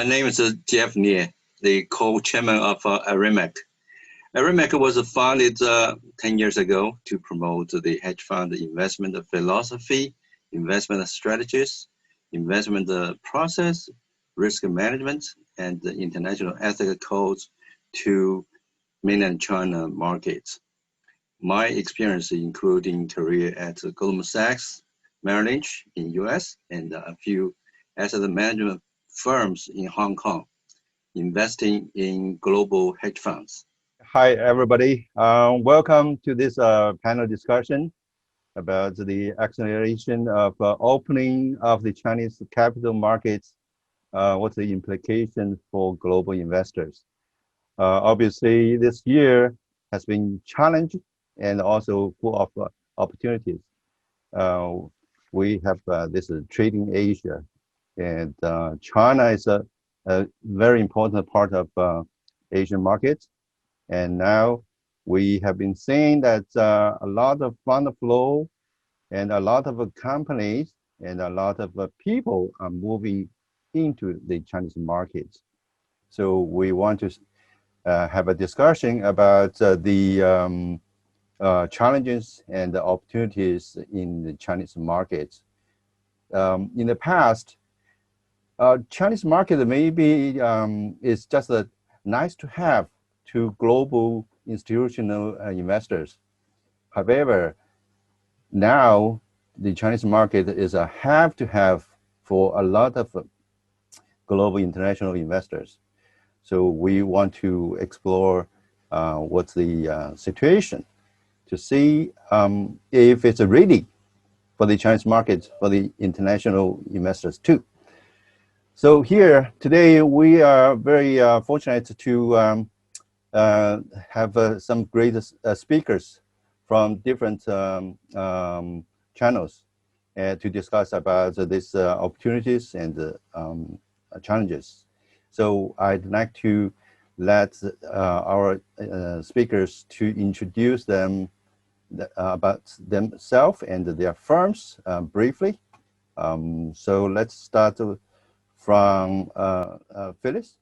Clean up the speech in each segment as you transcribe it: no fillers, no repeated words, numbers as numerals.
My name is Jeff Nier, the co-chairman of Arimac. Arimac was founded 10 years ago to promote the hedge fund investment philosophy, investment strategies, investment process, risk management, and the international ethical codes to mainland China markets. My experience including career at Goldman Sachs, Merrill Lynch in US, and a few asset management firms in Hong Kong, investing in global hedge funds. Hi, everybody. Welcome to this panel discussion about the acceleration of opening of the Chinese capital markets. What's the implication for global investors? Obviously, this year has been challenging and also full of opportunities. We have this trading Asia, and China is a very important part of Asian markets. And now we have been seeing that a lot of fund flow and a lot of companies and a lot of people are moving into the Chinese markets. So we want to have a discussion about the challenges and the opportunities in the Chinese markets. In the past, Chinese market maybe is just a nice to have to global institutional investors. However, now the Chinese market is a have to have for a lot of global international investors. So we want to explore what's the situation to see if it's ready for the Chinese market for the international investors too. So here today we are very fortunate to have some great speakers from different channels to discuss about these opportunities and challenges. So I'd like to let our speakers to introduce them about themselves and their firms briefly. So let's start from Phyllis.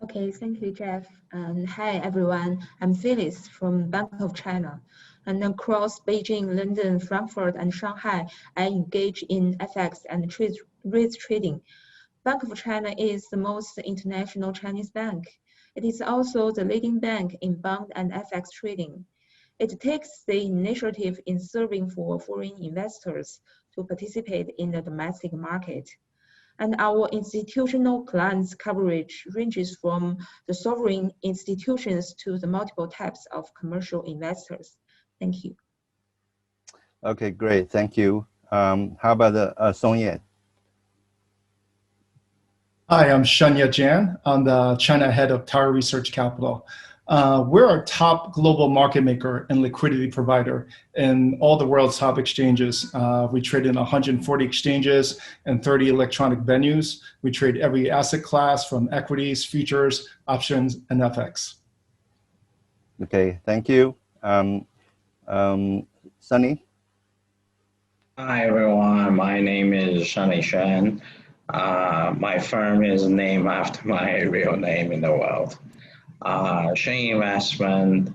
Okay, thank you, Jeff. And hi, everyone. I'm Phyllis from Bank of China. And across Beijing, London, Frankfurt, and Shanghai, I engage in FX and rates trading. Bank of China is the most international Chinese bank. It is also the leading bank in bond and FX trading. It takes the initiative in serving for foreign investors to participate in the domestic market. And our institutional clients coverage ranges from the sovereign institutions to the multiple types of commercial investors. Thank you. Okay, great, thank you. How about Song Yan? Hi, I'm Shanya Jan. I'm the China head of Tower Research Capital. We're a top global market maker and liquidity provider in all the world's top exchanges. We trade in 140 exchanges and 30 electronic venues. We trade every asset class from equities, futures, options, and FX. Okay, thank you. Sunny? Hi, everyone. My name is Sunny Shen. My firm is named after my real name in the world. Shen Investment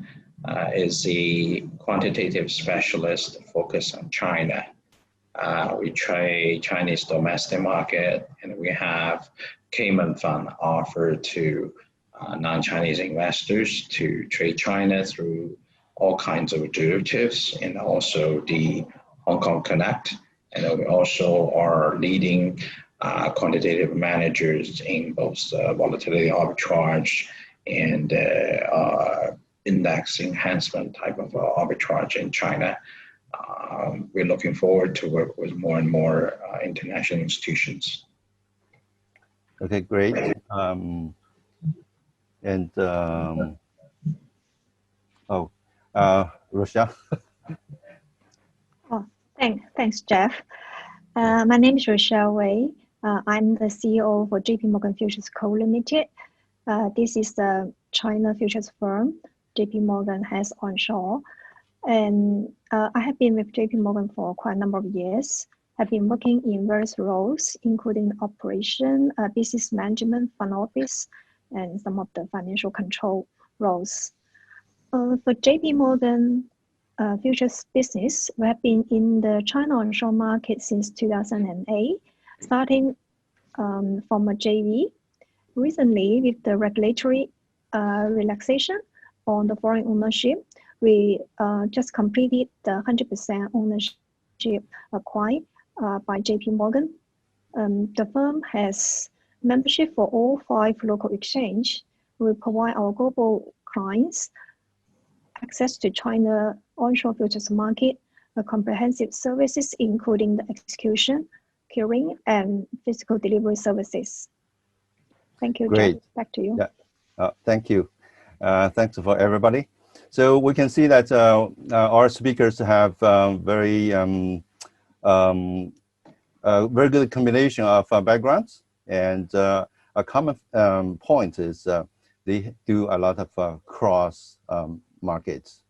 is the quantitative specialist focused on China. We trade Chinese domestic market, and we have Cayman fund offered to non-Chinese investors to trade China through all kinds of derivatives, and also the Hong Kong Connect. And we also are leading quantitative managers in both volatility arbitrage and index enhancement type of arbitrage in China. We're looking forward to work with more and more international institutions. Okay, great. Rochelle. Oh, thanks, Jeff. My name is Rochelle Wei. I'm the CEO for JP Morgan Futures Co. Limited. This is the China futures firm JP Morgan has onshore. And I have been with JP Morgan for quite a number of years. have been working in various roles, including operation, business management, front office, and some of the financial control roles. For JP Morgan futures business, we have been in the China onshore market since 2008, starting from a JV. Recently, with the regulatory relaxation on the foreign ownership, we just completed the 100% ownership acquired by JP Morgan. The firm has membership for all 5 local exchanges. We provide our global clients access to China onshore futures market, comprehensive services including the execution, clearing, and physical delivery services. Thank you, Great. Jeff. Back to you. Yeah. Thank you. Thanks for everybody. So we can see that our speakers have very good combination of backgrounds, and a common point is they do a lot of cross markets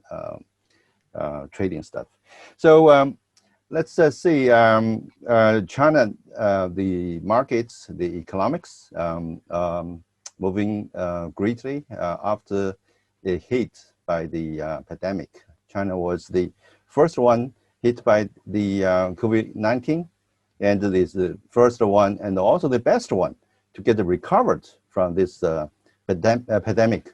trading stuff. So let's see China, the markets, the economics moving greatly after a hit by the pandemic. China was the first one hit by the COVID-19, and it is the first one and also the best one to get recovered from this pandemic.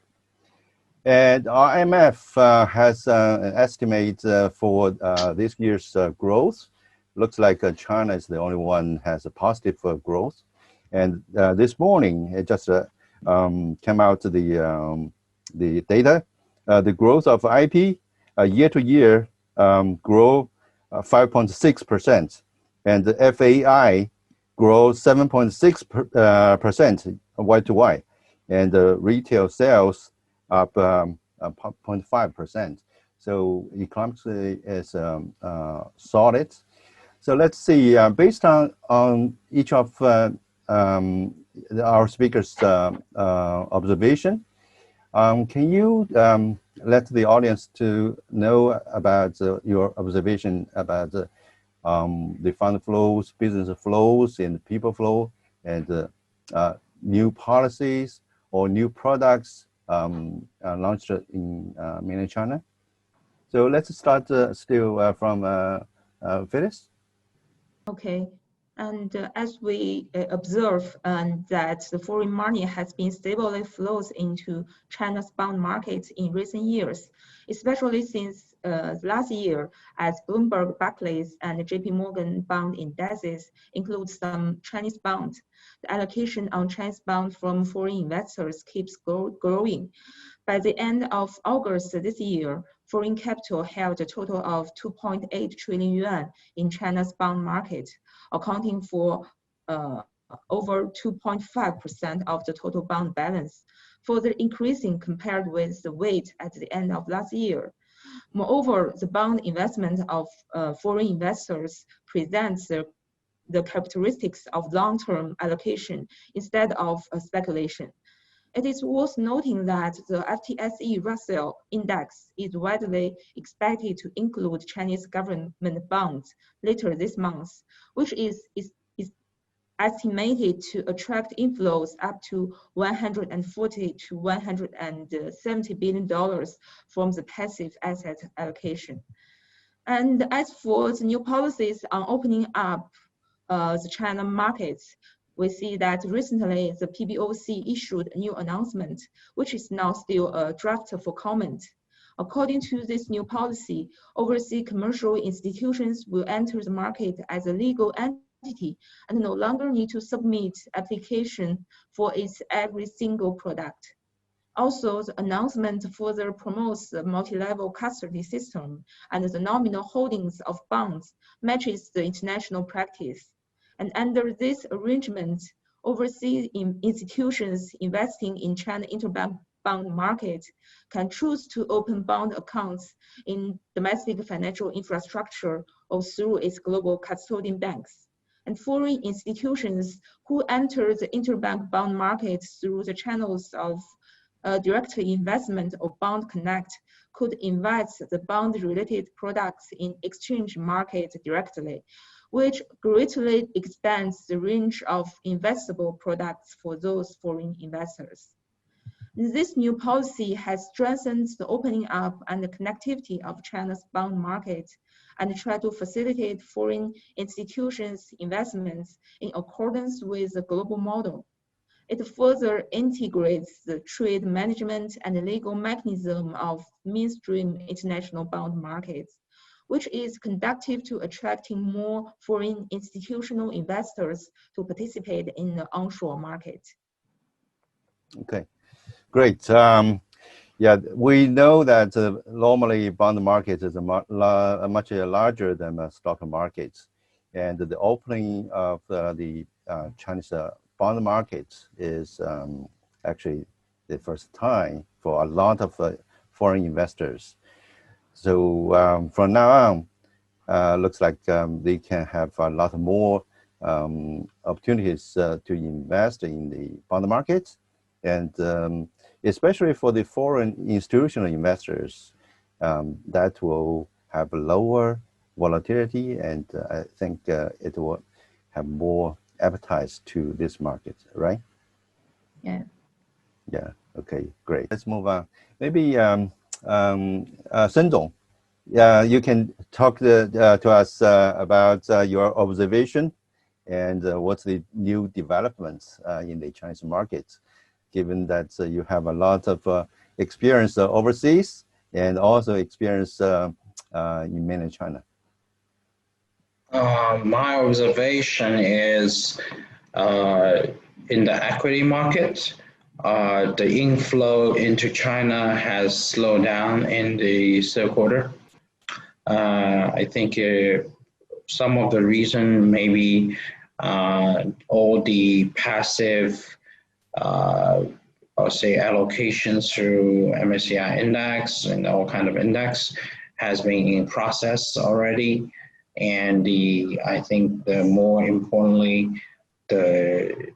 And IMF has an estimate for this year's growth. Looks like China is the only one has a positive growth. And this morning, it just came out the data. The growth of IP year to year grow 5.6%, and the FAI grows 7.6% Y to Y, and the retail sales up 0.5%. So economics is solid. So let's see, based on each of our speakers' observation, can you let the audience to know about your observation about the fund flows, business flows, and people flow, and new policies or new products launched in mainland China? So let's start still from Phyllis. Okay. And as we observe that the foreign money has been stably flows into China's bond market in recent years, especially since last year, as Bloomberg, Barclays, and JP Morgan bond indexes include some Chinese bonds. The allocation on Chinese bonds from foreign investors keeps growing. By the end of August this year, foreign capital held a total of 2.8 trillion yuan in China's bond market, accounting for over 2.5% of the total bond balance, further increasing compared with the weight at the end of last year. Moreover, the bond investment of foreign investors presents the characteristics of long-term allocation instead of speculation. It is worth noting that the FTSE Russell Index is widely expected to include Chinese government bonds later this month, which is estimated to attract inflows up to $140 to $170 billion from the passive asset allocation. And as for the new policies on opening up the China markets, we see that recently the PBOC issued a new announcement, which is now still a draft for comment. According to this new policy, overseas commercial institutions will enter the market as a legal entity and no longer need to submit application for its every single product. Also, the announcement further promotes the multi-level custody system, and the nominal holdings of bonds matches the international practice. And under this arrangement, overseas institutions investing in China interbank bond market can choose to open bond accounts in domestic financial infrastructure or through its global custodian banks. And foreign institutions who enter the interbank bond market through the channels of direct investment or Bond Connect could invest the bond-related products in exchange market directly, which greatly expands the range of investable products for those foreign investors. This new policy has strengthened the opening up and the connectivity of China's bond market and tried to facilitate foreign institutions' investments in accordance with the global model. It further integrates the trade management and legal mechanism of mainstream international bond markets, which is conducive to attracting more foreign institutional investors to participate in the onshore market. Okay, great. Yeah, we know that normally bond market is much larger than stock markets, and the opening of the Chinese bond market is actually the first time for a lot of foreign investors. So from now on, looks like they can have a lot more opportunities to invest in the bond market, and especially for the foreign institutional investors, that will have lower volatility, and I think it will have more appetite to this market, right? Yeah. Yeah. Okay. Great. Let's move on. Maybe Shen Dong, you can talk to us about your observation and what's the new developments in the Chinese market, given that you have a lot of experience overseas and also experience in mainland China. My observation is in the equity market, the inflow into China has slowed down in the third quarter. I think some of the reason maybe all the passive, I'll say allocations through MSCI index and all kind of index has been in process already. And I think the more importantly, the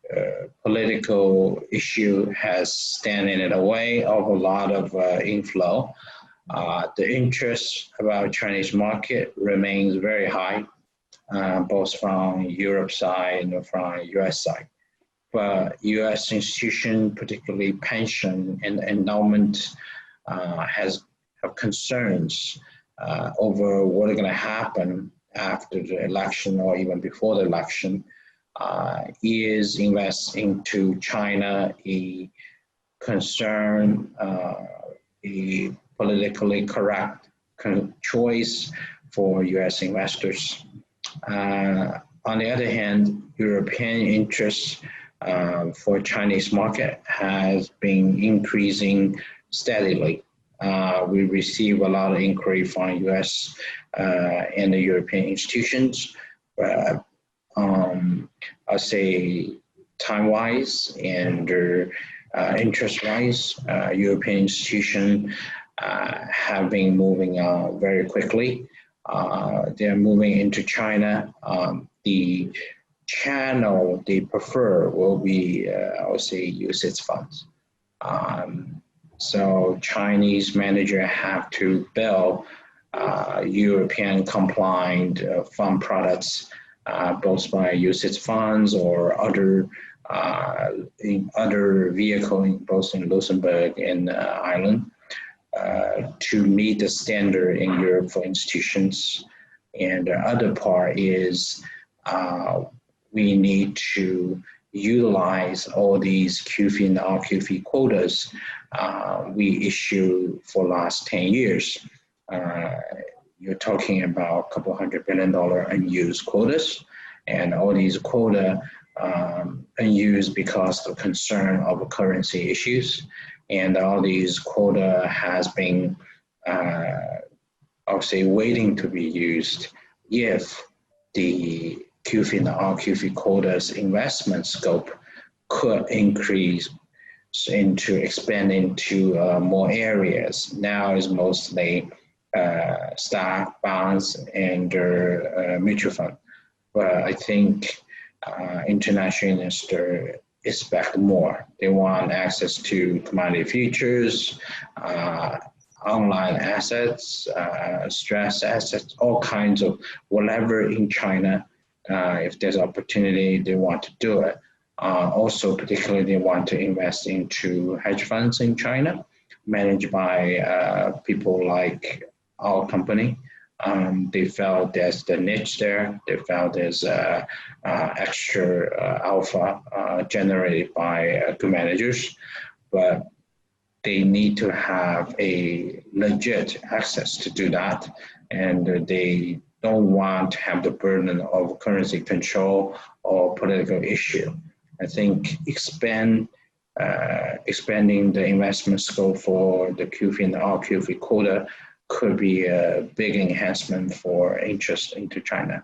political issue has standing in the way of a lot of inflow. The interest about Chinese market remains very high, both from Europe side and from US side. But US institution, particularly pension and endowment, have concerns over what is going to happen after the election or even before the election. Is invest into China a concern, a politically correct choice for US investors? On the other hand, European interest for Chinese market has been increasing steadily. We receive a lot of inquiry from US and the European institutions. I'll say time-wise and interest-wise, European institutions have been moving very quickly. They're moving into China. The channel they prefer will be, I would say, UCITS funds. So Chinese manager have to build European compliant fund products, both by UCITS funds or other vehicle, both in Luxembourg and Ireland, to meet the standard in Europe for institutions. And the other part is we need to utilize all these QFII and RQFII quotas we issue for last 10 years. You're talking about a couple $100 billion unused quotas, and all these quota unused because of concern of currency issues. And all these quota has been, I would say, waiting to be used if the QFII and RQFII quotas investment scope could increase into expand into more areas. Now is mostly stock, bonds, and mutual fund. But I think international investors expect more. They want access to commodity futures, online assets, stress assets, all kinds of whatever in China if there's opportunity, they want to do it. Also, particularly, they want to invest into hedge funds in China, managed by people like our company. They felt there's the niche there. They felt there's extra alpha generated by good managers, but they need to have a legit access to do that, and they don't want to have the burden of currency control or political issue. I think expanding the investment scope for the QFII and the RQFII quota could be a big enhancement for interest into China.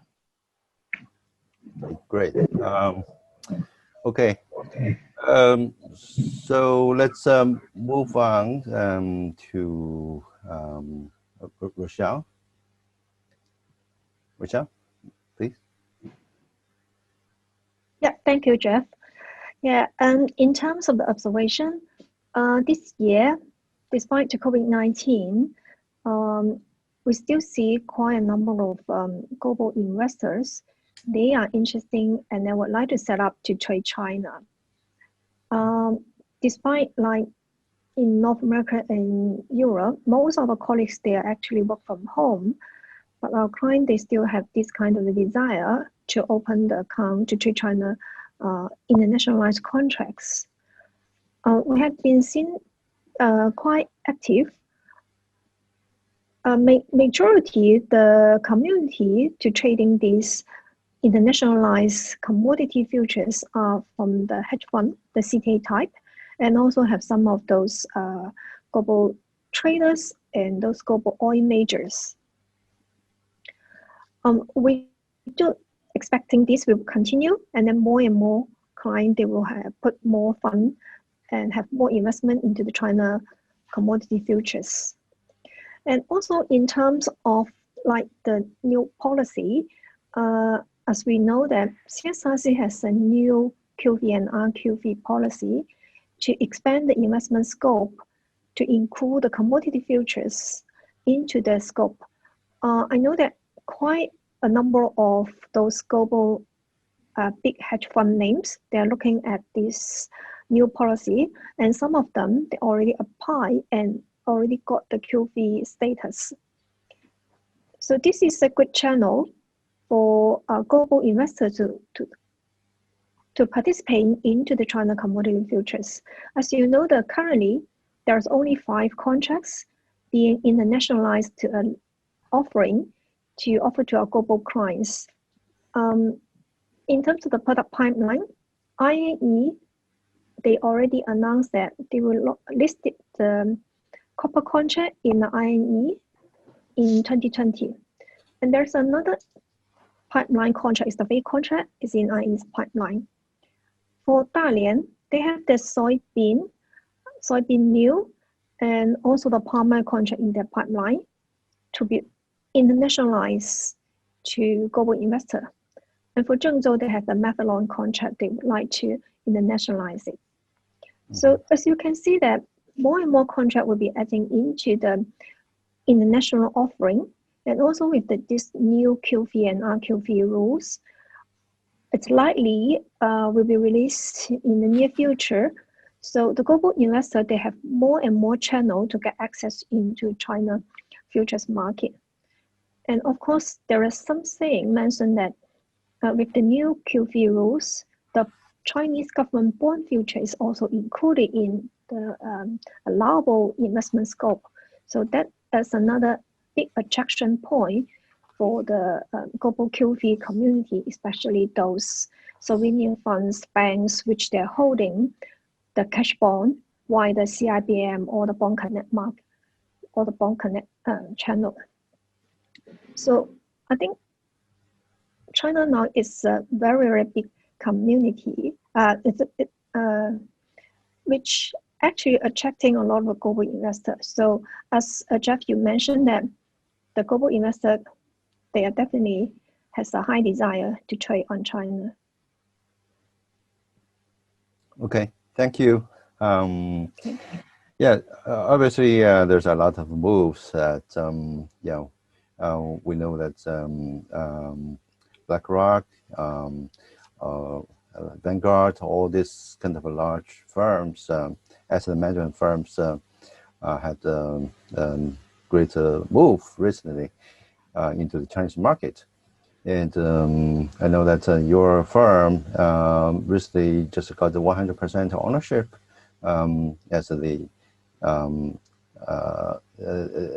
Great. Okay. So let's move on to Rochelle. Rochelle, please. Yeah, thank you, Jeff. Yeah, and in terms of the observation, this year, despite the COVID-19, we still see quite a number of global investors. They are interested and they would like to set up to trade China. Despite like in North America and Europe, most of our colleagues, they actually work from home, but our clients, they still have this kind of a desire to open the account to trade China internationalized contracts. We have been seen quite active. Majority, the community to trading these internationalized commodity futures are from the hedge fund, the CTA type, and also have some of those global traders and those global oil majors. We do expecting this will continue, and then more and more clients, they will have put more fund and have more investment into the China commodity futures. And also in terms of like the new policy, as we know that CSRC has a new QFII and RQFII policy to expand the investment scope to include the commodity futures into the scope. I know that quite a number of those global big hedge fund names, they're looking at this new policy, and some of them, they already apply and already got the QFII status. So this is a good channel for global investors to participate into the China commodity futures. As you know, that currently there's only 5 contracts being internationalized to an offering to offer to our global clients. In terms of the product pipeline, INE, they already announced that they will list the copper contract in the INE in 2020. And there's another pipeline contract, is the big contract, is in INE's pipeline. For Dalian, they have the soybean meal, and also the palm oil contract in their pipeline to be internationalized to global investor. And for Zhengzhou, they have the methanol contract, they would like to internationalize it. So as you can see that more and more contract will be adding into the international offering, and also with this new QFII and RQFII rules, it's likely will be released in the near future. So the global investor, they have more and more channel to get access into China futures market. And of course, there is some saying mentioned that with the new QFII rules, the Chinese government bond future is also included in the allowable investment scope. So that is another big attraction point for the global QFII community, especially those sovereign funds, banks, which they're holding the cash bond, while the CIBM or the Bond Connect market or the Bond Connect channel. So I think China now is a very, very big community, which actually attracting a lot of global investors. So as Jeff, you mentioned that the global investor, they are definitely has a high desire to trade on China. Okay, thank you. Yeah, obviously there's a lot of moves that we know that BlackRock, Vanguard, all these kind of large firms, asset management firms, had great move recently into the Chinese market. And I know that your firm recently just got the 100% ownership as the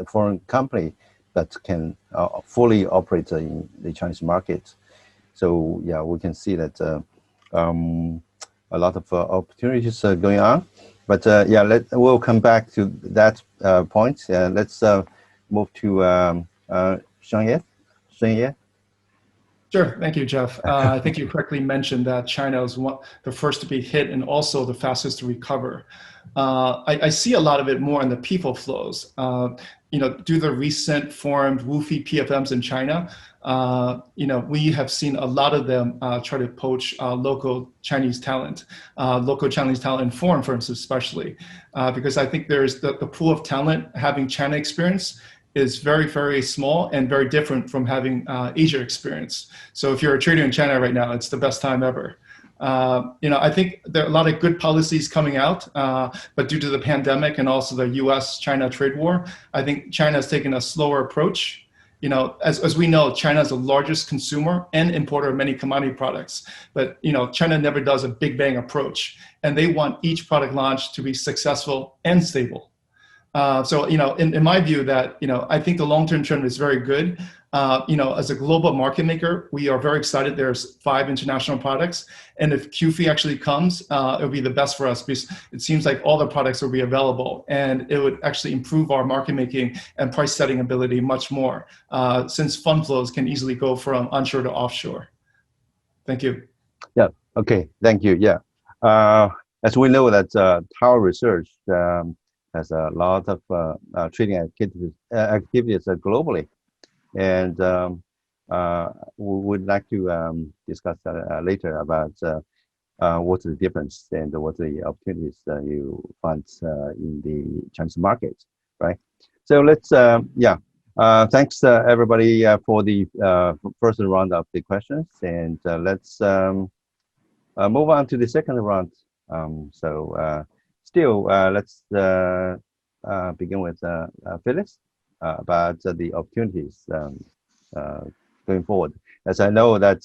foreign company that can fully operate in the Chinese market. So yeah, we can see that a lot of opportunities going on. But yeah, we'll come back to that point. Let's move to Shanghai. Sure, thank you, Jeff. I think you correctly mentioned that China is the first to be hit and also the fastest to recover. I see a lot of it more in the people flows. Due to the recent formed WFOE PFMs in China, we have seen a lot of them try to poach local Chinese talent in foreign firms especially, because I think there's the pool of talent having China experience is very, very small and very different from having Asia experience. So if you're a trader in China right now, it's the best time ever. I think there are a lot of good policies coming out, but due to the pandemic and also the US-China trade war, I think China has taken a slower approach. As we know, China is the largest consumer and importer of many commodity products, but China never does a big bang approach, and they want each product launch to be successful and stable. So, in my view that, I think the long-term trend is very good. As a global market maker, we are very excited. There's 5 international products. And if QFII actually comes, it'll be the best for us because it seems like all the products will be available and it would actually improve our market making and price setting ability much more, since fund flows can easily go from onshore to offshore. Thank you. Yeah, okay, thank you. Yeah, as we know that Tower Research has a lot of trading activities globally. And we would like to discuss later about what's the difference and what the opportunities you find in the Chinese market, right? So let's, thanks everybody for the first round of the questions. And let's move on to the second round. Let's begin with Phyllis about the opportunities going forward. As I know that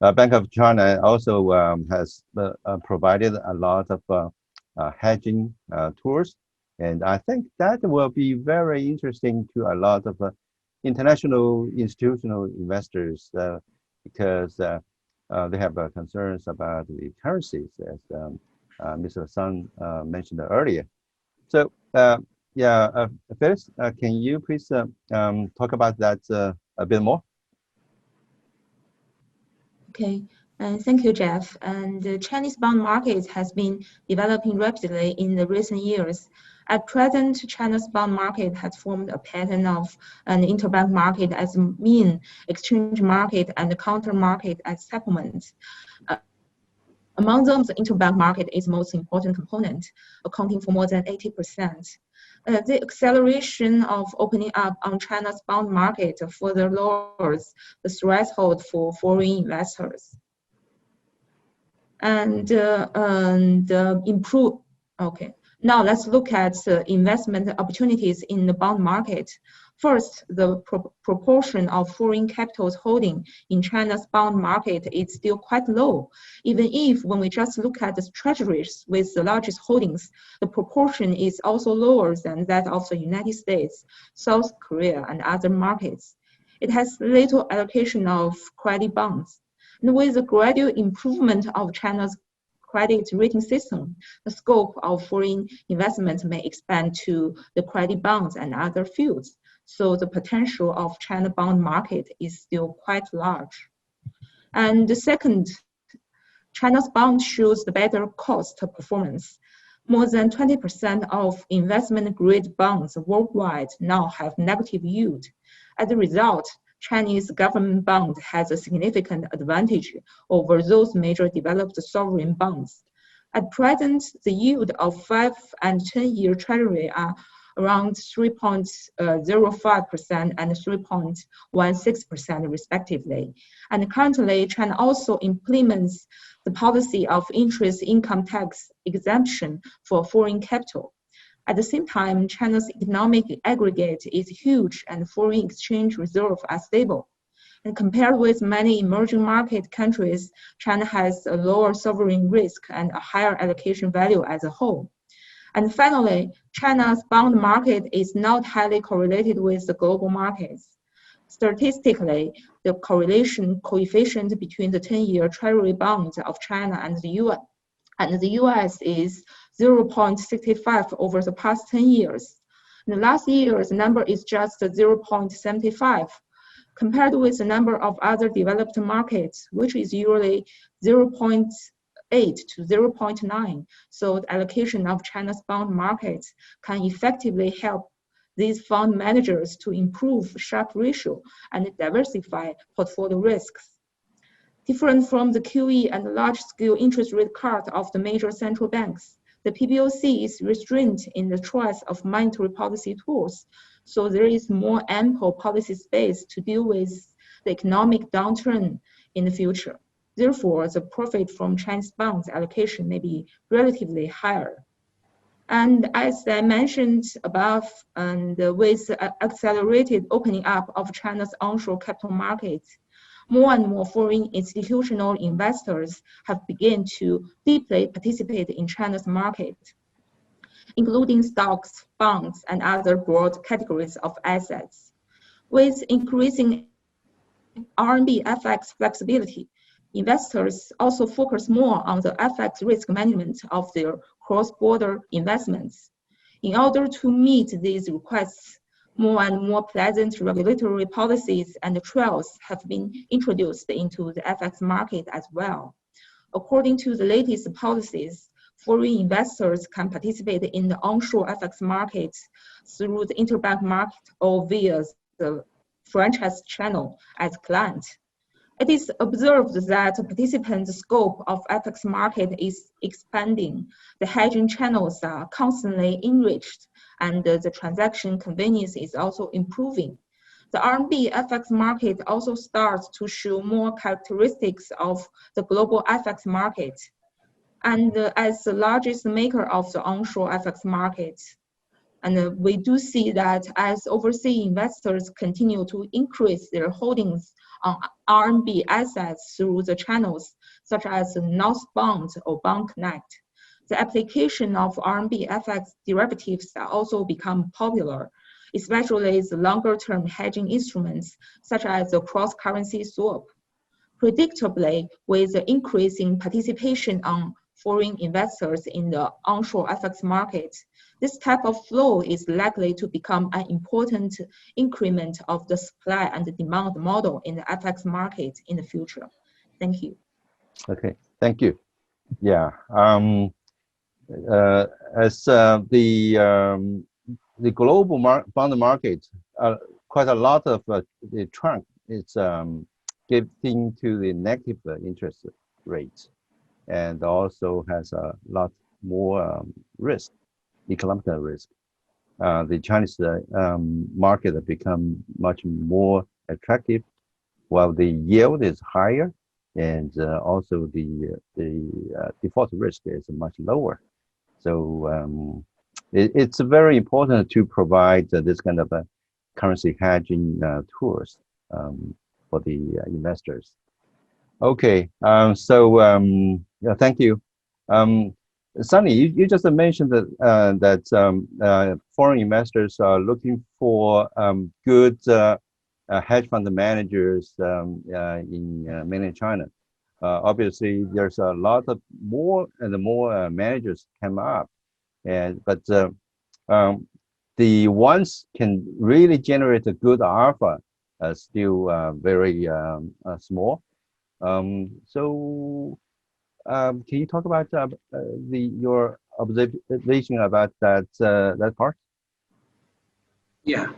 Bank of China also has provided a lot of hedging tools, and I think that will be very interesting to a lot of international institutional investors because they have concerns about the currencies, as Mr. Sun mentioned earlier. So, Phyllis, can you please talk about that a bit more? Okay, thank you, Jeff. And the Chinese bond market has been developing rapidly in the recent years. At present, China's bond market has formed a pattern of an interbank market as a mean exchange market and the counter market as settlement. Among them, the interbank market is the most important component, accounting for more than 80%. The acceleration of opening up on China's bond market further lowers the threshold for foreign investors. And improve, okay. Now let's look at investment opportunities in the bond market. First, the proportion of foreign capital's holding in China's bond market is still quite low. Even if when we just look at the treasuries with the largest holdings, the proportion is also lower than that of the United States, South Korea, and other markets. It has little allocation of credit bonds. And with the gradual improvement of China's credit rating system, the scope of foreign investment may expand to the credit bonds and other fields. So the potential of China bond market is still quite large. And the second, China's bond shows the better cost performance. More than 20% of investment grade bonds worldwide now have negative yield. As a result, Chinese government bond has a significant advantage over those major developed sovereign bonds. At present, the yield of 5- and 10-year treasury are around 3.05% and 3.16% respectively. And currently, China also implements the policy of interest income tax exemption for foreign capital. At the same time, China's economic aggregate is huge and foreign exchange reserves are stable. And compared with many emerging market countries, China has a lower sovereign risk and a higher allocation value as a whole. And finally, China's bond market is not highly correlated with the global markets. Statistically, the correlation coefficient between the 10-year Treasury bonds of China and the US is 0.65 over the past 10 years. And last year's number is just 0.75. Compared with the number of other developed markets, which is usually 0.8 to 0.9. So the allocation of China's bond markets can effectively help these fund managers to improve Sharpe ratio and diversify portfolio risks. Different from the QE and large-scale interest rate cut of the major central banks, the PBOC is restrained in the choice of monetary policy tools, so there is more ample policy space to deal with the economic downturn in the future. Therefore, the profit from Chinese bonds allocation may be relatively higher. And as I mentioned above, and with accelerated opening up of China's onshore capital markets, more and more foreign institutional investors have begun to deeply participate in China's market, including stocks, bonds, and other broad categories of assets. With increasing RMB FX flexibility, investors also focus more on the FX risk management of their cross-border investments. In order to meet these requests, more and more pleasant regulatory policies and trials have been introduced into the FX market as well. According to the latest policies, foreign investors can participate in the onshore FX markets through the interbank market or via the franchise channel as client. It is observed that participants' scope of FX market is expanding. The hedging channels are constantly enriched, and the transaction convenience is also improving. The RMB FX market also starts to show more characteristics of the global FX market. And as the largest maker of the onshore FX market, and we do see that as overseas investors continue to increase their holdings on RMB assets through the channels such as Northbound or Bond Connect, the application of RMB FX derivatives are also become popular, especially the longer-term hedging instruments such as the cross-currency swap. Predictably, with the increasing participation on foreign investors in the onshore FX market, this type of flow is likely to become an important increment of the supply and the demand model in the FX market in the future. Thank you. Okay, thank you. Yeah, as the global bond market, quite a lot of the trunk is giving to the negative interest rates, and also has a lot more risk, economic risk. The Chinese market has become much more attractive, while the yield is higher, and also the default risk is much lower. So it's very important to provide this kind of currency hedging tools for the investors. Okay, yeah, thank you. Sunny, you just mentioned that foreign investors are looking for good hedge fund managers in mainland China. Obviously, there's a lot of more and more managers come up, but the ones can really generate a good alpha still very small. Can you talk about your observation about that part? Yeah,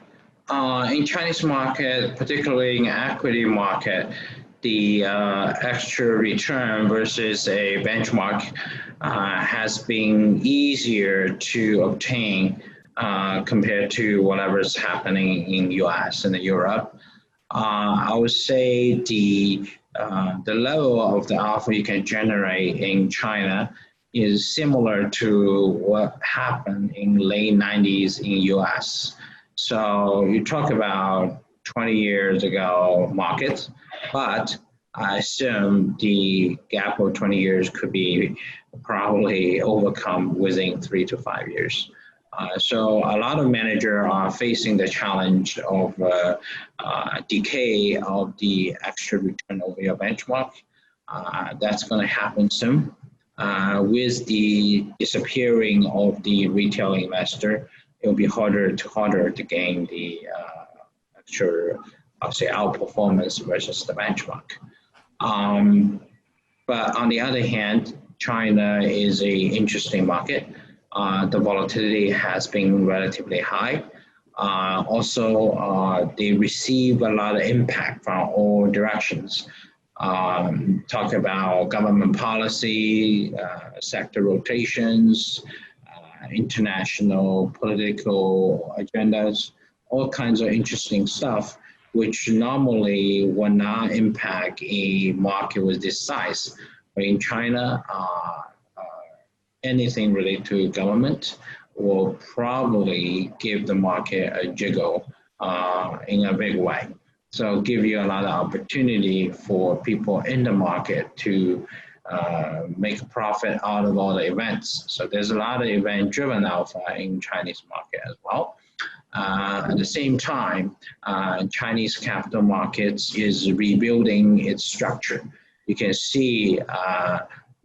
in Chinese market, particularly in equity market, the extra return versus a benchmark has been easier to obtain compared to whatever's happening in US and Europe. I would say the level of the alpha you can generate in China is similar to what happened in late 90s in US. So you talk about 20 years ago markets, but I assume the gap of 20 years could be probably overcome within 3 to 5 years. So a lot of managers are facing the challenge of decay of the extra return over your benchmark. That's going to happen soon. With the disappearing of the retail investor, it will be harder to gain the extra, I'll say, outperformance versus the benchmark. But on the other hand, China is an interesting market. The volatility has been relatively high. Also, they receive a lot of impact from all directions. Talk about government policy, sector rotations, international political agendas, all kinds of interesting stuff, which normally would not impact a market with this size. But in China, anything related to government will probably give the market a jiggle in a big way. So give you a lot of opportunity for people in the market to make a profit out of all the events. So there's a lot of event-driven alpha in Chinese market as well. At the same time, Chinese capital markets is rebuilding its structure. You can see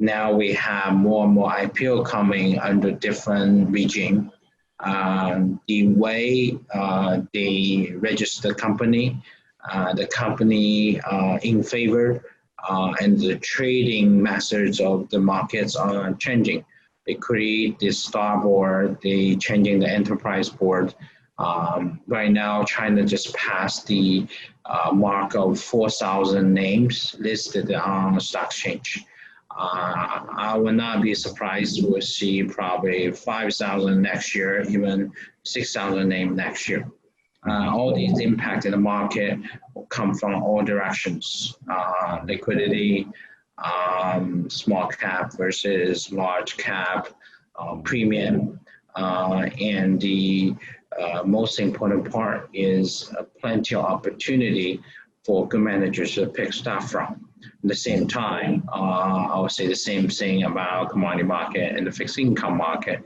now we have more and more IPO coming under different regime. The way they register the company in favor, and the trading methods of the markets are changing. They create this star board, they changing the enterprise board. Right now, China just passed the mark of 4,000 names listed on the stock exchange. I would not be surprised to see probably 5,000 next year, even 6,000 names next year. All these impact in the market will come from all directions. Liquidity, small cap versus large cap, premium, and the most important part is plenty of opportunity for good managers to pick stuff from. At the same time, I would say the same thing about commodity market and the fixed income market.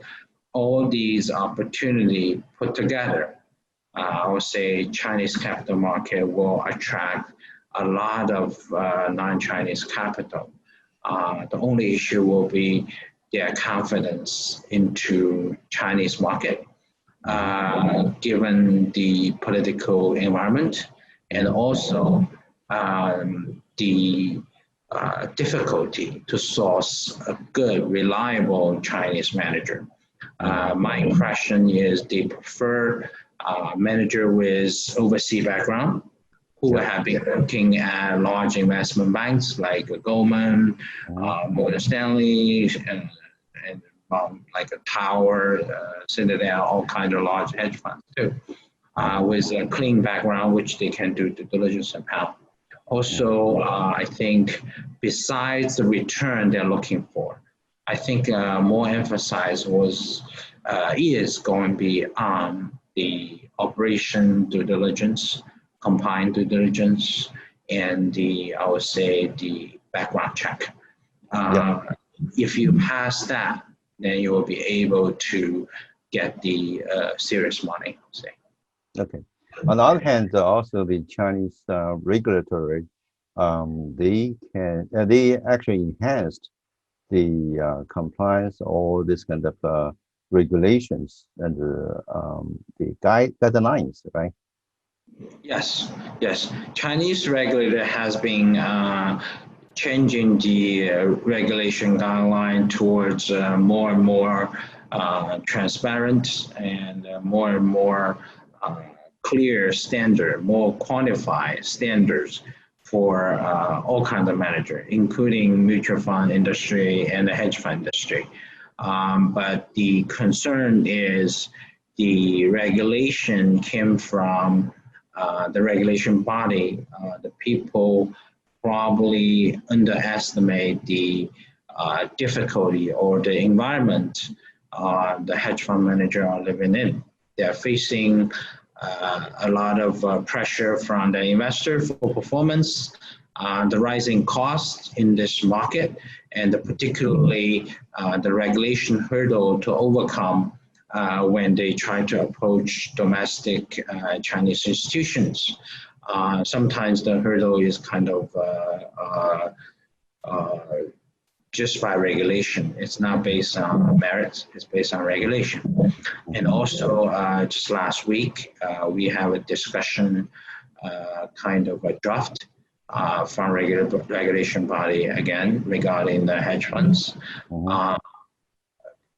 All these opportunities put together, I would say Chinese capital market will attract a lot of non-Chinese capital. The only issue will be their confidence into Chinese market, given the political environment and also the difficulty to source a good, reliable Chinese manager. My impression is they prefer manager with overseas background who have been working at large investment banks like Goldman, Morgan Stanley, and like a Tower, Citadel, all kinds of large hedge funds too, with a clean background, which they can do due diligence and pound. Also, I think besides the return they're looking for, I think more emphasis is going to be on the operation due diligence, combined due diligence, and I would say the background check. If you pass that, then you will be able to get the serious money, say. Okay. On the other hand, also the Chinese regulatory, they actually enhanced the compliance, all this kind of regulations and the guidelines, right? Yes, yes. Chinese regulator has been changing the regulation guideline towards more and more transparent and more clear standard, more quantified standards for all kinds of managers, including mutual fund industry and the hedge fund industry. But the concern is the regulation came from the regulation body. The people probably underestimate the difficulty or the environment the hedge fund manager are living in. They're facing a lot of pressure from the investor for performance, the rising costs in this market, and particularly the regulation hurdle to overcome when they try to approach domestic Chinese institutions. Sometimes the hurdle is kind of just by regulation. It's not based on merits, it's based on regulation. And also just last week, we have a discussion, kind of a draft from regulation body again regarding the hedge funds.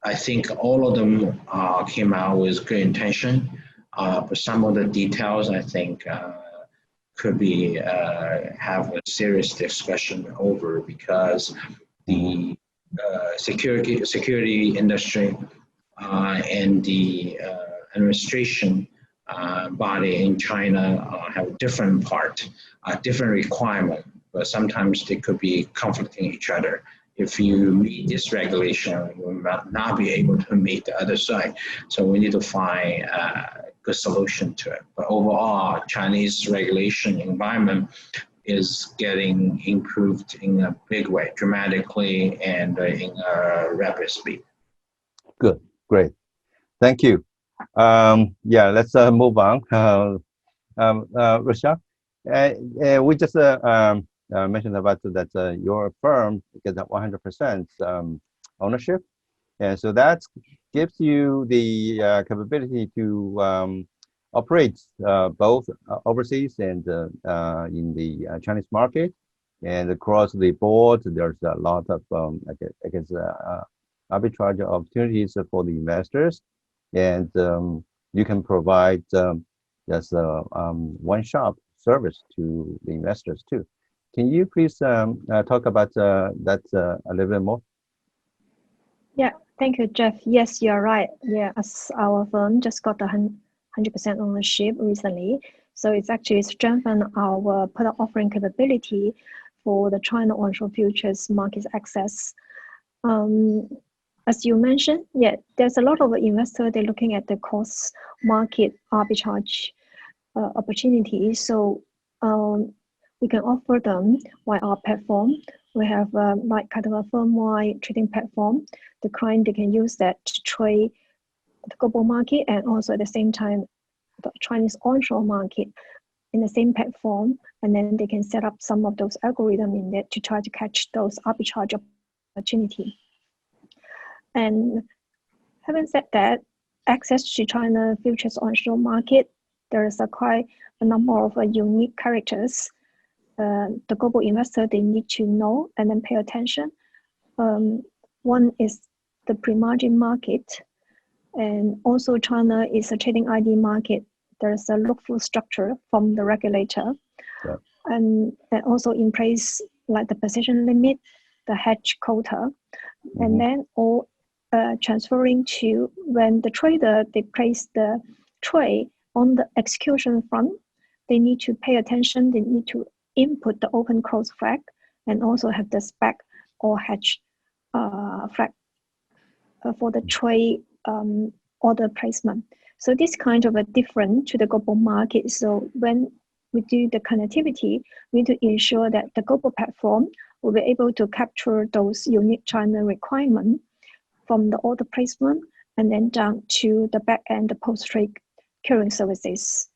I think all of them came out with good intention, but some of the details I think could be have a serious discussion over, because the security industry and the administration body in China have different part, different requirement, but sometimes they could be conflicting each other. If you meet this regulation, you will not be able to meet the other side. So we need to find a good solution to it. But overall, Chinese regulation environment is getting improved in a big way, dramatically, and in a rapid speed. Good, great. Thank you. Yeah, let's move on. Rochelle, we just mentioned about that your firm gets 100% ownership, and so that gives you the capability to operate both overseas and in the Chinese market, and across the board. There's a lot of I guess arbitrage opportunities for the investors, and you can provide just one-shop service to the investors too. Can you please talk about that a little bit more? Yeah, thank you, Jeff. Yes, you're right. Yeah, as our firm just got 100% ownership recently, so it's actually strengthened our product offering capability for the China onshore futures market access. As you mentioned, yeah, there's a lot of investors, they're looking at the cost market arbitrage opportunities. So we can offer them via our platform. We have like kind of a firm-wide trading platform. The client, they can use that to trade the global market and also at the same time the Chinese onshore market in the same platform. And then they can set up some of those algorithms in there to try to catch those arbitrage opportunities. And having said that, access to China futures onshore market, there is quite a number of unique characters. The global investor, they need to know and then pay attention. One is the pre-margin market, and also China is a trading ID market. There's a look-through structure from the regulator, yeah. and also in place like the position limit, the hedge quota, and then all transferring to when the trader, they place the trade on the execution front, they need to pay attention, they need to input the open close flag and also have the spec or hedge flag for the trade order placement. So this kind of a different to the global market. So when we do the connectivity, we need to ensure that the global platform will be able to capture those unique China requirements from the order placement and then down to the back end, the post-trade clearing services.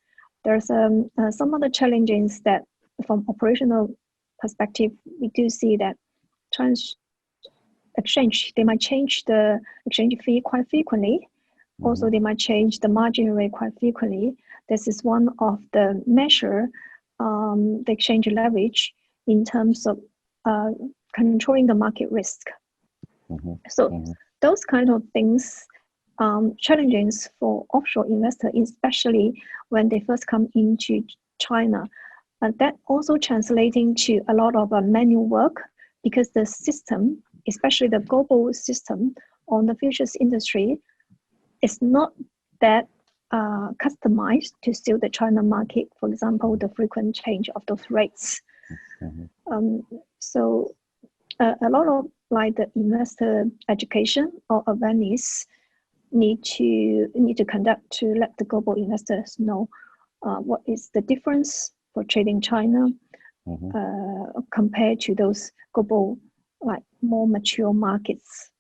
There's some other challenges that from operational perspective, we do see that Chinese exchange, they might change the exchange fee quite frequently. Also, they might change the margin rate quite frequently. This is one of the measure, the exchange leverage in terms of controlling the market risk. Those kind of things, challenges for offshore investors, especially when they first come into China. And that also translating to a lot of manual work, because the system, especially the global system on the futures industry, is not that customized to suit the China market. For example, the frequent change of those rates. So a lot of like the investor education or awareness need to conduct to let the global investors know what is the difference for trading China compared to those global like more mature markets.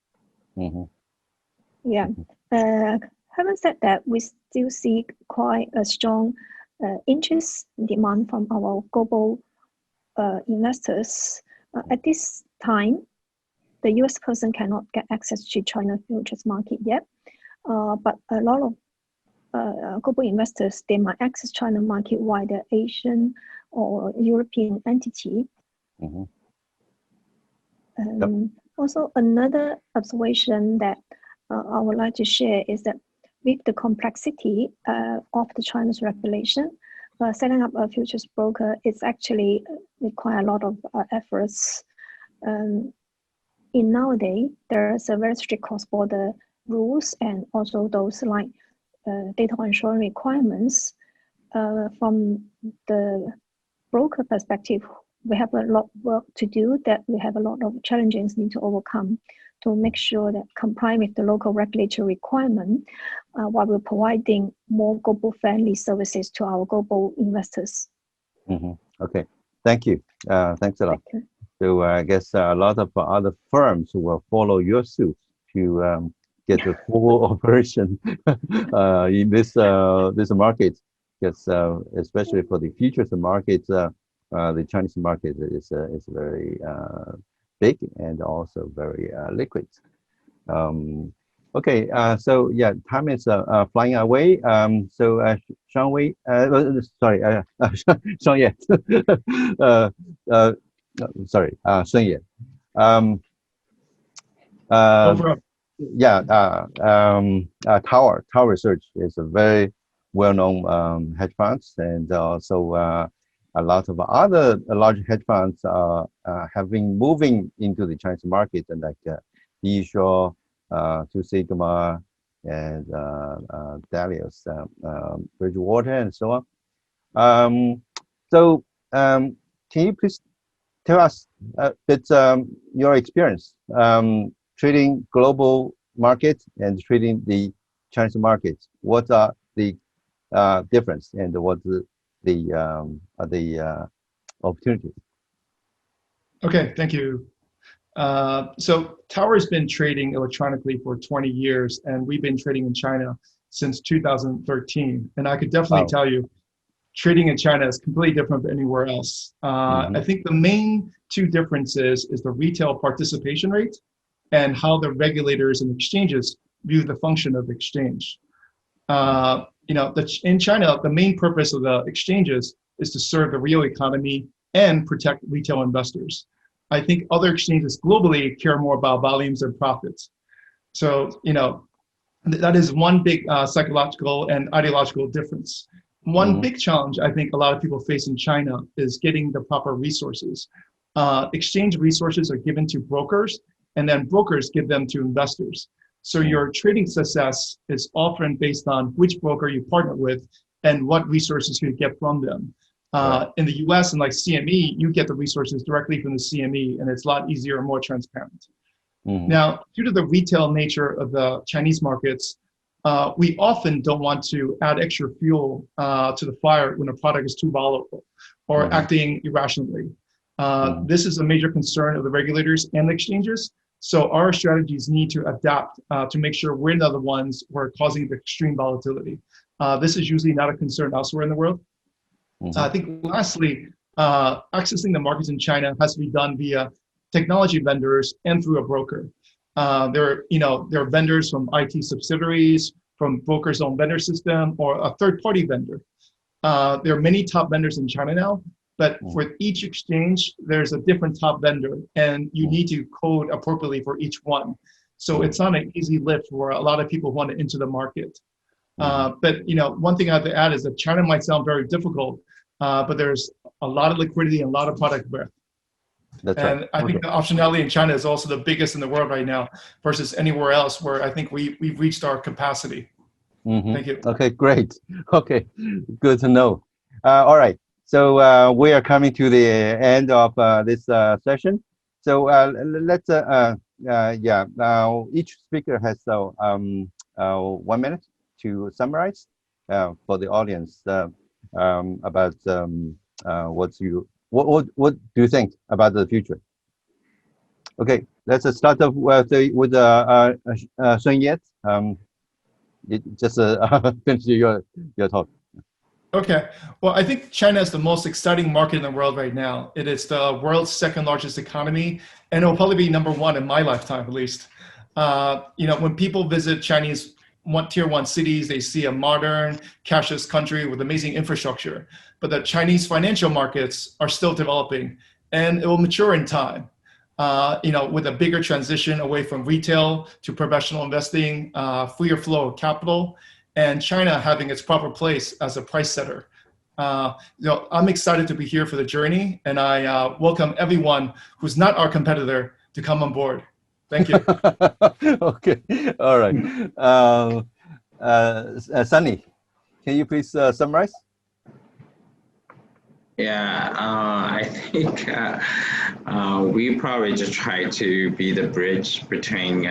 Yeah. Having said that, we still see quite a strong interest and demand from our global investors. At this time, the US person cannot get access to China futures market yet, but a lot of global investors, they might access China market via the Asian or European entity. Also, another observation that I would like to share is that with the complexity of the China's regulation, setting up a futures broker is actually require a lot of efforts. In nowadays, there's a very strict cross-border rules and also those like data onshore requirements. From the broker perspective, we have a lot of work to do, that we have a lot of challenges need to overcome to make sure that comply with the local regulatory requirement while we're providing more global friendly services to our global investors. Okay, thank you. Thanks a lot. So I guess a lot of other firms will follow your suit to get the full operation in this market. Because especially for the futures market, the Chinese market is very big and also very liquid. Okay, so yeah, time is flying away. So Shang Wei, sorry, Shang Ye, sorry, Sheng Ye. Yeah, Tower Research is a very well-known hedge funds, and also a lot of other large hedge funds have been moving into the Chinese market, and like Yishore, Two Sigma, and Dalios, Bridgewater, and so on. So can you please tell us a bit your experience trading global markets and trading the Chinese markets? What are the difference and what's the opportunities? Okay, thank you. So Tower's been trading electronically for 20 years, and we've been trading in China since 2013. And I could definitely tell you, trading in China is completely different than anywhere else. I think the main two differences is the retail participation rate and how the regulators and exchanges view the function of the exchange. You know, in China, the main purpose of the exchanges is to serve the real economy and protect retail investors. I think other exchanges globally care more about volumes and profits. So, you know, that is one big psychological and ideological difference. One big challenge I think a lot of people face in China is getting the proper resources. Exchange resources are given to brokers, and then brokers give them to investors. So your trading success is often based on which broker you partner with and what resources you get from them. In the US and like CME, you get the resources directly from the CME, and it's a lot easier and more transparent. Now, due to the retail nature of the Chinese markets, we often don't want to add extra fuel to the fire when a product is too volatile or acting irrationally. This is a major concern of the regulators and the exchanges. So our strategies need to adapt to make sure we're not the ones who are causing the extreme volatility. This is usually not a concern elsewhere in the world. I think lastly, accessing the markets in China has to be done via technology vendors and through a broker. There are vendors from IT subsidiaries, from brokers' own vendor system, or a third-party vendor. There are many top vendors in China now, but for each exchange, there's a different top vendor, and you need to code appropriately for each one. So it's not an easy lift for a lot of people who want to enter the market. But you know, one thing I have to add is that China might sound very difficult, but there's a lot of liquidity and a lot of product breadth. And I think the optionality in China is also the biggest in the world right now versus anywhere else where I think we've reached our capacity. Thank you. Okay, great. Okay, good to know. All right, so we are coming to the end of this session. So let's, yeah, now each speaker has 1 minute to summarize for the audience about what do you think about the future? Okay, let's start off with Sun Yet. Just finish your talk. Okay. Well, I think China is the most exciting market in the world right now. It is the world's second largest economy, and it will probably be #1 in my lifetime, at least. You know, when people visit Chinese tier 1 cities, they see a modern, cashless country with amazing infrastructure. But the Chinese financial markets are still developing, and it will mature in time. You know, with a bigger transition away from retail to professional investing, freer flow of capital, and China having its proper place as a price setter. You know, I'm excited to be here for the journey, and I welcome everyone who's not our competitor to come on board. Thank you. Okay, all right. Sunny, can you please summarize? Yeah, I think we probably just try to be the bridge between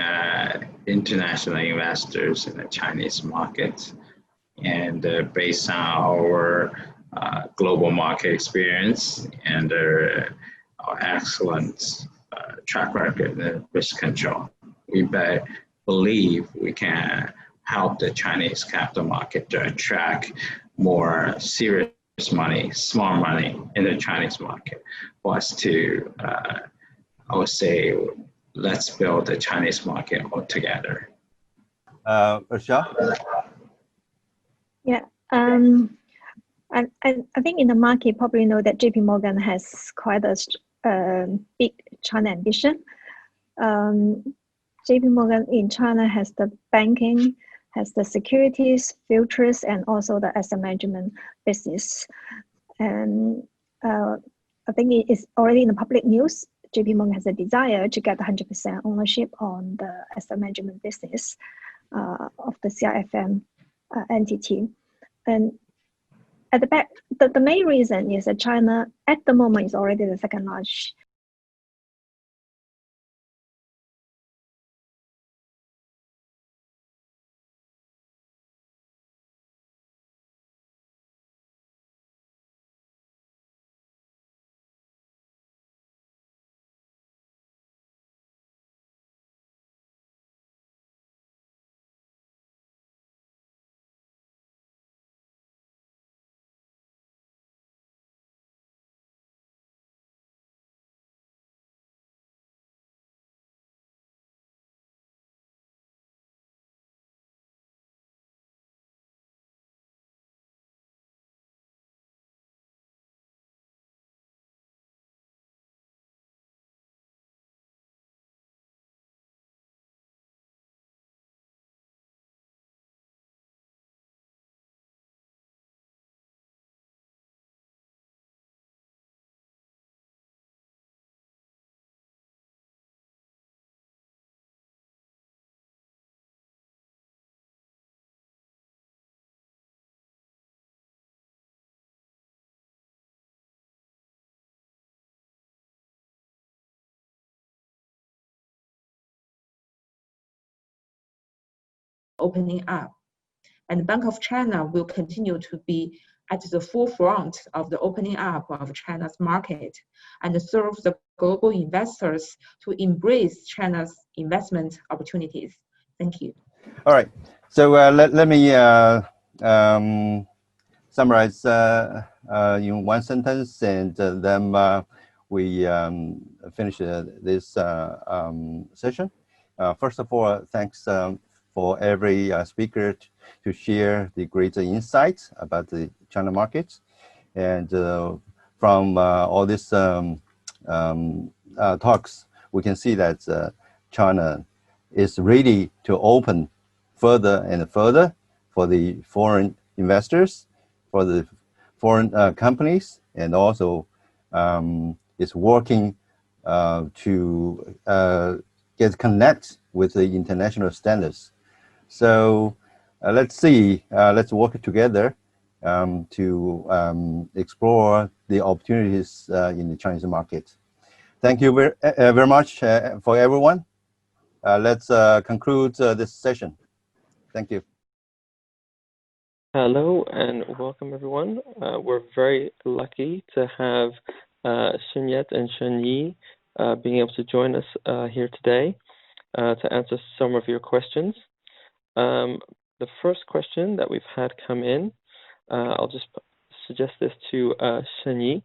international investors in the Chinese market. And based on our global market experience and our excellent track record in risk control, we believe we can help the Chinese capital market to attract more serious money, small money in the Chinese market for us to, I would say, let's build the Chinese market all together. Rochelle? Yeah, I think in the market, probably know that JP Morgan has quite a big China ambition. JP Morgan in China has the banking, has the securities, futures, and also the asset management business. And I think it is already in the public news. JP Morgan has a desire to get 100% ownership on the asset management business of the CIFM entity. And at the back, the main reason is that China at the moment is already the second largest opening up. And the Bank of China will continue to be at the forefront of the opening up of China's market and serve the global investors to embrace China's investment opportunities. Thank you. All right, so let me summarize in one sentence, and then we finish this session. First of all, thanks for every speaker to share the greater insights about the China markets. And from all these talks, we can see that China is ready to open further and further for the foreign investors, for the foreign companies, and also is working to get connect with the international standards. So let's see, let's work together to explore the opportunities in the Chinese market. Thank you very much for everyone. Let's conclude this session. Thank you. Hello and welcome everyone. We're very lucky to have Xinyet and Shenyi being able to join us here today to answer some of your questions. The first question that we've had come in, I'll just suggest this to Shenyi.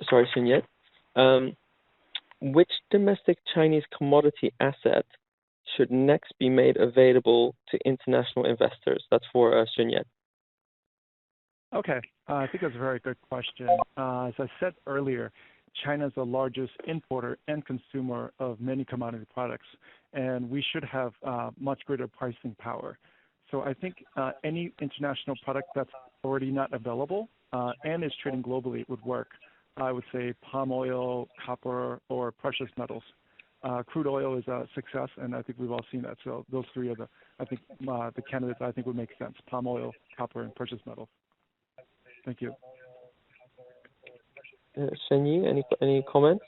Sorry, Xinyet. Which domestic Chinese commodity asset should next be made available to international investors? That's for Xinyet. Okay, I think that's a very good question. As I said earlier, China is the largest importer and consumer of many commodity products, and we should have much greater pricing power. So I think any international product that's already not available and is trading globally would work. I would say palm oil, copper, or precious metals. Crude oil is a success, and I think we've all seen that. So those three are the candidates I think would make sense: palm oil, copper, and precious metals. Thank you. Shenyi, any comments?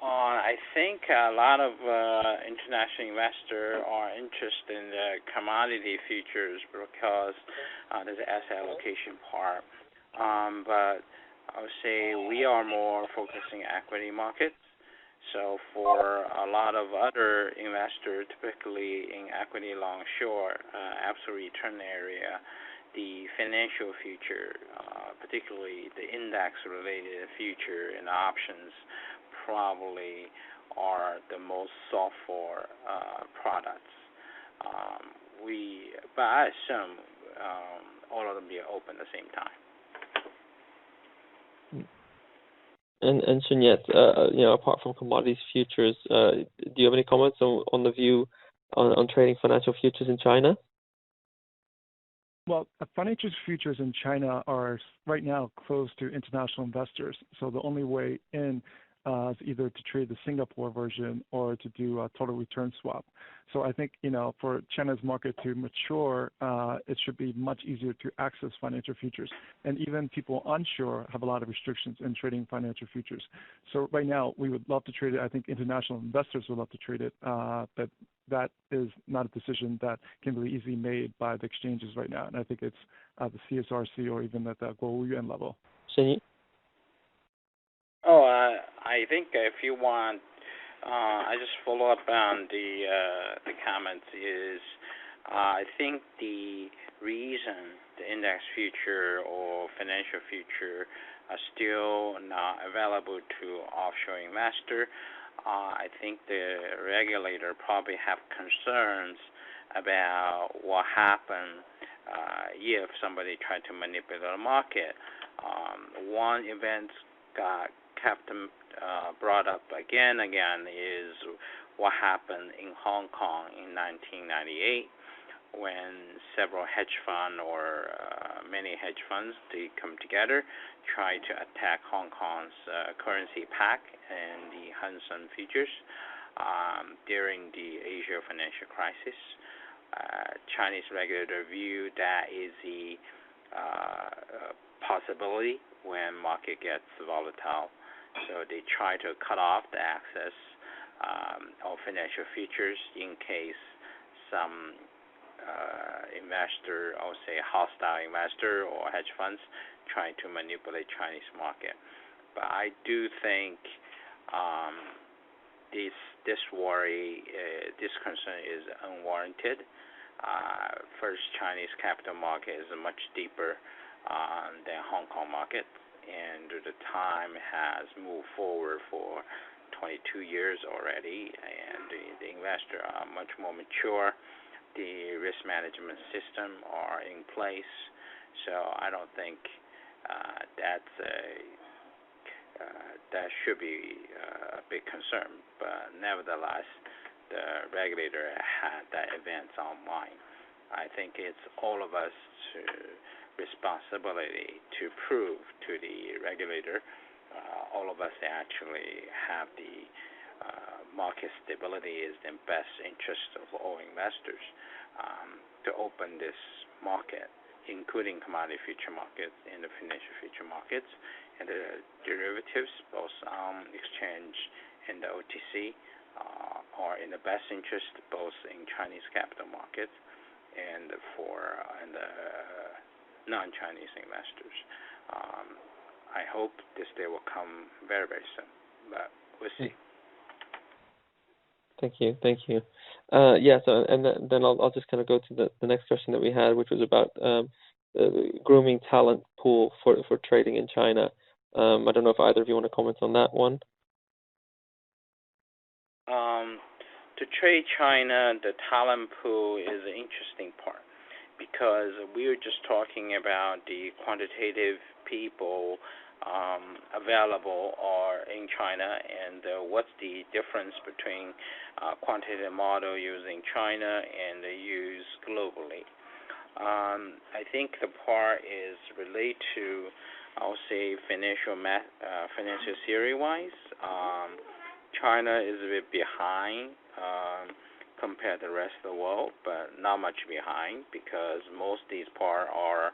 I think a lot of international investors are interested in the commodity futures because there's the asset allocation part. But I would say we are more focusing equity markets. So for a lot of other investors, typically in equity long short, absolute return area, the financial future, particularly the index-related future and options, probably are the most sought for products. But I assume all of them be open at the same time. And Xinyet, apart from commodities futures, do you have any comments on the view on trading financial futures in China? Well, financial futures in China are right now closed to international investors. So the only way in is either to trade the Singapore version or to do a total return swap. So I think, for China's market to mature, it should be much easier to access financial futures. And even people onshore have a lot of restrictions in trading financial futures. So right now, we would love to trade it. I think international investors would love to trade it, but that is not a decision that can be easily made by the exchanges right now. And I think it's the CSRC or even at the global UN level. Shenyi? I think if you want, I just follow up on the comments is I think the reason the index future or financial future are still not available to offshore investor, I think the regulator probably have concerns about what happened if somebody tried to manipulate the market. One event got kept brought up again is what happened in Hong Kong in 1998 when several hedge funds or many hedge funds, they come together, try to attack Hong Kong's currency pack and the Hang Seng futures during the Asia financial crisis. Chinese regulator view that is the possibility when market gets volatile. So they try to cut off the access of financial futures in case some investor, I would say hostile investor or hedge funds, trying to manipulate Chinese market. But I do think this worry, this concern is unwarranted. First, Chinese capital market is much deeper than Hong Kong market, and the time has moved forward for 22 years already, and the investors are much more mature. The risk management system are in place, so I don't think that should be a big concern. But nevertheless, the regulator had that event online. I think it's all of us responsibility to prove to the regulator, all of us actually have the market stability is in best interest of all investors to open this market, including commodity future markets and the financial future markets and the derivatives, both exchange and the OTC, are in the best interest both in Chinese capital markets and for the non-Chinese investors. I hope this day will come very, very soon, but we'll see. Thank you. Yeah. So, and then I'll just kind of go to the next question that we had, which was about the grooming talent pool for trading in China. I don't know if either of you want to comment on that one. To trade China, the talent pool is an interesting part because we were just talking about the quantitative people available are in China and what's the difference between quantitative model used in China and used globally. I think the part is related to, I'll say, financial theory-wise. China is a bit behind compared to the rest of the world, but not much behind because most of these parts are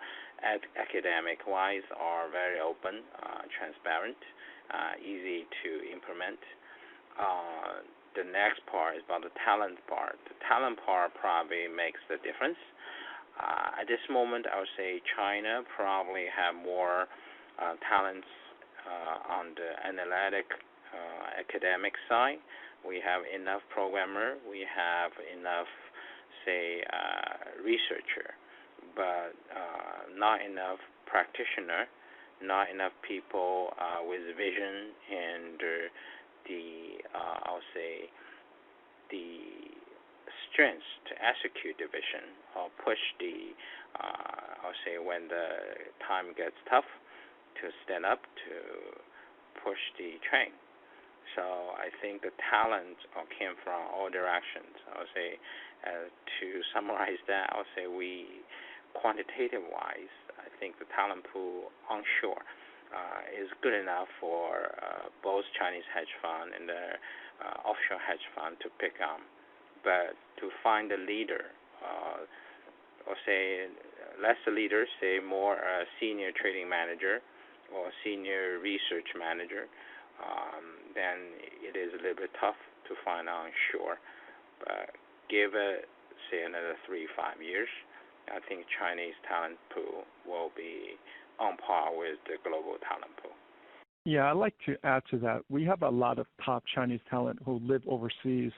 academic-wise are very open, transparent, easy to implement. The next part is about the talent part. The talent part probably makes the difference. At this moment, I would say China probably have more talents on the analytic, academic side. We have enough programmer. We have enough, say, researcher, but not enough practitioner, not enough people with vision and I'll say, the strength to execute the vision or push the, I'll say, when the time gets tough, to stand up to push the train. So I think the talent came from all directions. I would say, to summarize that, I would say quantitative-wise, I think the talent pool onshore is good enough for both Chinese hedge fund and the offshore hedge fund to pick up. But to find a leader, or say less a leader, say more a senior trading manager or senior research manager, then it is a little bit tough to find onshore. But give it, say, another 3-5 years, I think Chinese talent pool will be on par with the global talent pool. Yeah, I'd like to add to that. We have a lot of top Chinese talent who live overseas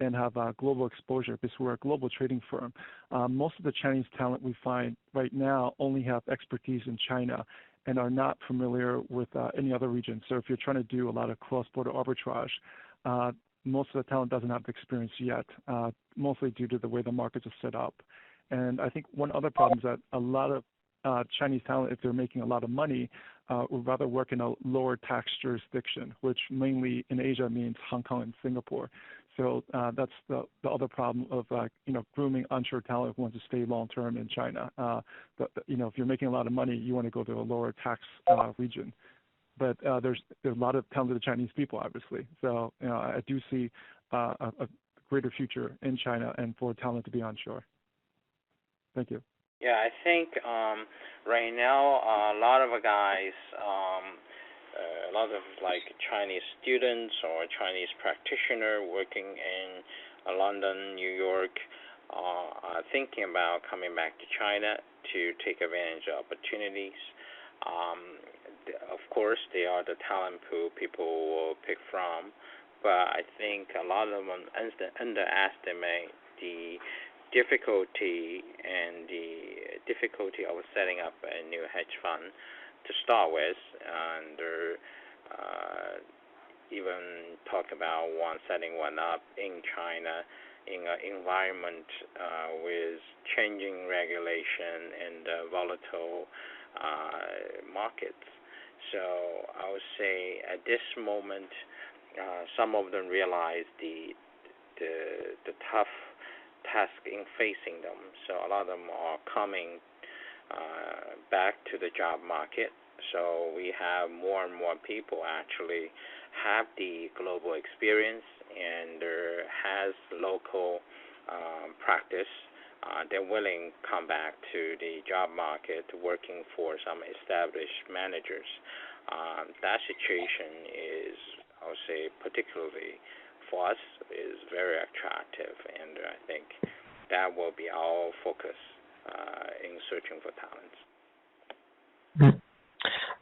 and have global exposure because we're a global trading firm. Most of the Chinese talent we find right now only have expertise in China and are not familiar with any other region. So if you're trying to do a lot of cross-border arbitrage, most of the talent doesn't have the experience yet, mostly due to the way the markets are set up. And I think one other problem is that a lot of Chinese talent, if they're making a lot of money, would rather work in a lower tax jurisdiction, which mainly in Asia means Hong Kong and Singapore. So that's the other problem of grooming onshore talent who wants to stay long term in China. If you're making a lot of money, you want to go to a lower tax region. But there's a lot of talented Chinese people, obviously. So I do see a greater future in China and for talent to be onshore. Thank you. Yeah, I think right now a lot of guys, a lot of like Chinese students or Chinese practitioner working in London, New York, are thinking about coming back to China to take advantage of opportunities. Of course, they are the talent pool people will pick from, but I think a lot of them underestimate the difficulty of setting up a new hedge fund to start with, and even talk about setting one up in China in an environment with changing regulation and volatile markets. So I would say at this moment, some of them realize the tough task in facing them. So a lot of them are coming back to the job market So we have more and more people actually have the global experience and has local practice. They're willing to come back to the job market working for some established managers. That situation is, I would say, particularly for us, is very attractive, and I think that will be our focus in searching for talents.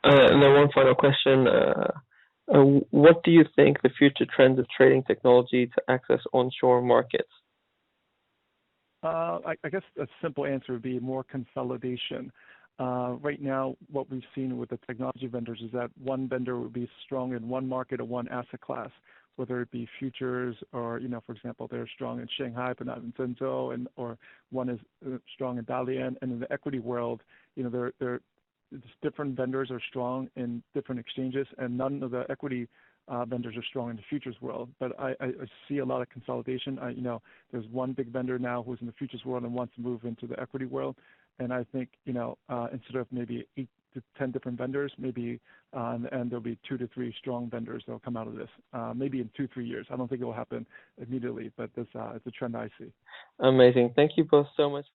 And then one final question. What do you think the future trends of trading technology to access onshore markets? I guess a simple answer would be more consolidation. Right now, what we've seen with the technology vendors is that one vendor would be strong in one market or one asset class, whether it be futures or, for example, they're strong in Shanghai but not in Shenzhou, or one is strong in Dalian. And in the equity world, different vendors are strong in different exchanges, and none of the equity vendors are strong in the futures world. But I see a lot of consolidation. There's one big vendor now who's in the futures world and wants to move into the equity world. And I think, instead of maybe 8 to 10 different vendors, maybe in the end there'll be 2 to 3 strong vendors that'll come out of this. Maybe in 2-3 years. I don't think it will happen immediately, but it's a trend I see. Amazing. Thank you both so much.